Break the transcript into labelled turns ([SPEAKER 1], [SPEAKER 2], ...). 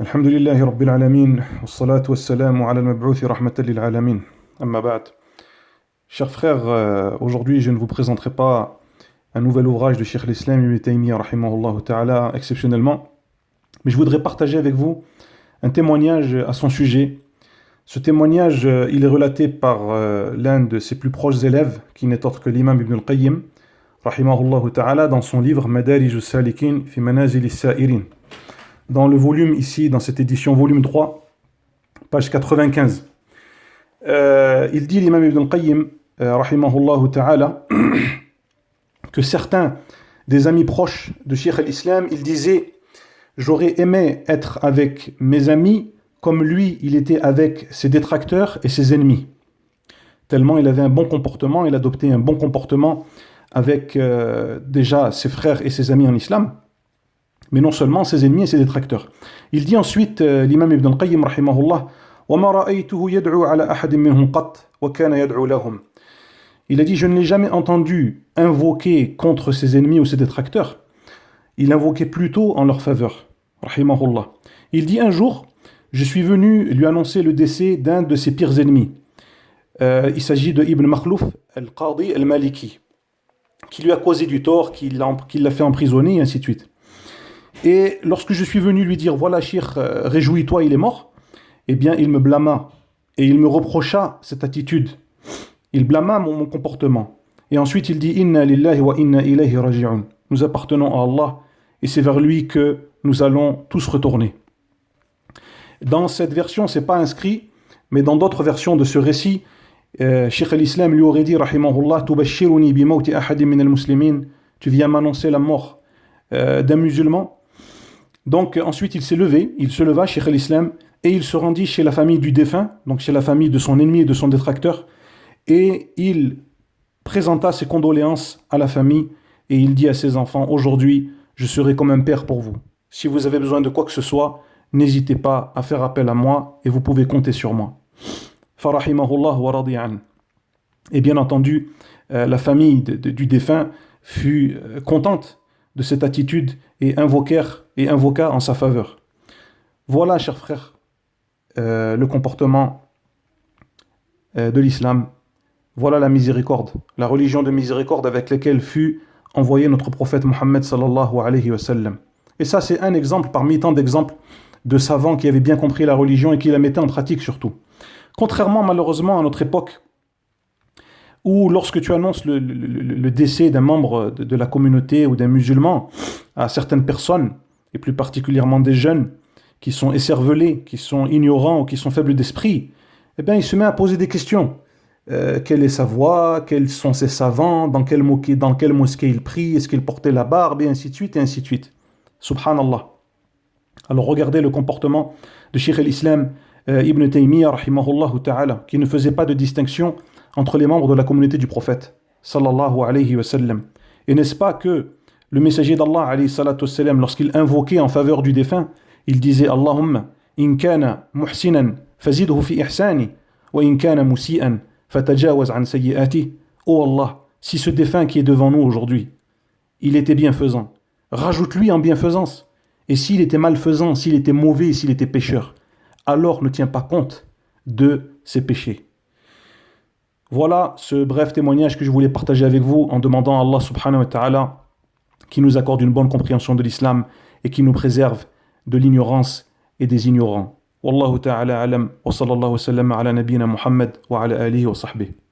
[SPEAKER 1] الحمد لله رب العالمين والصلاة والسلام على المبعوث رحمة للعالمين أما بعد. Chers frères, aujourd'hui je ne vous présenterai pas un nouvel ouvrage de Cheikh l'Islam Ibn Taymiyyah rahimahullah ta'ala exceptionnellement, mais je voudrais partager avec vous un témoignage à son sujet. Ce témoignage, il est relaté par l'un de ses plus proches élèves, qui n'est autre que l'imam Ibn al-Qayyim rahimahullah ta'ala, dans son livre Madarij al-Salikin fi Manazil al-Sa'irin. Dans le volume ici, dans cette édition, volume 3, page 95. Il dit, l'imam Ibn al-Qayyim, rahimahullah ta'ala, que certains des amis proches de Cheikh al-Islam, ils disaient, j'aurais aimé être avec mes amis comme lui, il était avec ses détracteurs et ses ennemis. Tellement il avait un bon comportement, il adoptait un bon comportement avec déjà ses frères et ses amis en islam, mais non seulement ses ennemis et ses détracteurs. Il dit ensuite, l'imam Ibn al-Qayyim, rahimahullah, وَمَا رَأَيْتُهُ يَدْعُو عَلَى أَحَدٍ مِّنْهُمْ قَطْ وَكَانَ يَدْعُو لَهُمْ. Il a dit, je ne l'ai jamais entendu invoquer contre ses ennemis ou ses détracteurs. Il invoquait plutôt en leur faveur, rahimahullah. Il dit, un jour, je suis venu lui annoncer le décès d'un de ses pires ennemis. Il s'agit de Ibn Makhlouf al-Qadi al-Maliki, qui lui a causé du tort, qui l'a fait emprisonner, et ainsi de suite. Et lorsque je suis venu lui dire, voilà, Cheikh, réjouis-toi, il est mort, eh bien, il me blâma et il me reprocha cette attitude. Il blâma mon comportement. Et ensuite, il dit, Inna lillahi wa inna ilayhi raji'un. Nous appartenons à Allah et c'est vers lui que nous allons tous retourner. Dans cette version, c'est pas inscrit, mais dans d'autres versions de ce récit, Cheikh al-Islam lui aurait dit, rahimahullah, Tubashiruni bi mawti ahadin min al-muslimin. Tu viens m'annoncer la mort d'un musulman. Donc ensuite il s'est levé, il se leva, Cheikh al-Islam, et il se rendit chez la famille du défunt, donc chez la famille de son ennemi et de son détracteur, et il présenta ses condoléances à la famille, et il dit à ses enfants, aujourd'hui je serai comme un père pour vous. Si vous avez besoin de quoi que ce soit, n'hésitez pas à faire appel à moi, et vous pouvez compter sur moi. Farahimahullah wa radi'an. Et bien entendu, la famille du défunt fut contente de cette attitude et invoqua en sa faveur. Voilà, chers frères, le comportement de l'islam. Voilà la miséricorde, la religion de miséricorde avec laquelle fut envoyé notre prophète Mohammed sallallahu alayhi wa sallam. Et ça, c'est un exemple parmi tant d'exemples de savants qui avaient bien compris la religion et qui la mettaient en pratique surtout. Contrairement malheureusement à notre époque, où lorsque tu annonces le décès d'un membre de la communauté ou d'un musulman à certaines personnes, et plus particulièrement des jeunes, qui sont écervelés, qui sont ignorants ou qui sont faibles d'esprit, eh bien il se met à poser des questions. Quelle est sa voix? Quels sont ses savants? Dans quelle mosquée il prie? Est-ce qu'il portait la barbe? Et ainsi de suite, et ainsi de suite. Subhanallah. Alors regardez le comportement de Cheikh al-Islam Ibn Taymiyyah, rahimahullah ta'ala, qui ne faisait pas de distinction entre les membres de la communauté du prophète, sallallahu alayhi wa sallam. Et n'est-ce pas que le messager d'Allah, alayhi salatu wassalam, lorsqu'il invoquait en faveur du défunt, il disait Allahumma, in kana muhsinan, fazidhu fi ihsani, wa in kana musi'an, fatajawaz an sayyi'ati. Oh Allah, si ce défunt qui est devant nous aujourd'hui, il était bienfaisant, rajoute-lui en bienfaisance. Et s'il était malfaisant, s'il était mauvais, s'il était pécheur, alors ne tiens pas compte de ses péchés. Voilà ce bref témoignage que je voulais partager avec vous en demandant à Allah subhanahu wa ta'ala qui nous accorde une bonne compréhension de l'islam et qui nous préserve de l'ignorance et des ignorants. Wallahu ta'ala alam wa sallallahu wa sallam ala nabina Muhammad wa ala alihi wa sahbihi.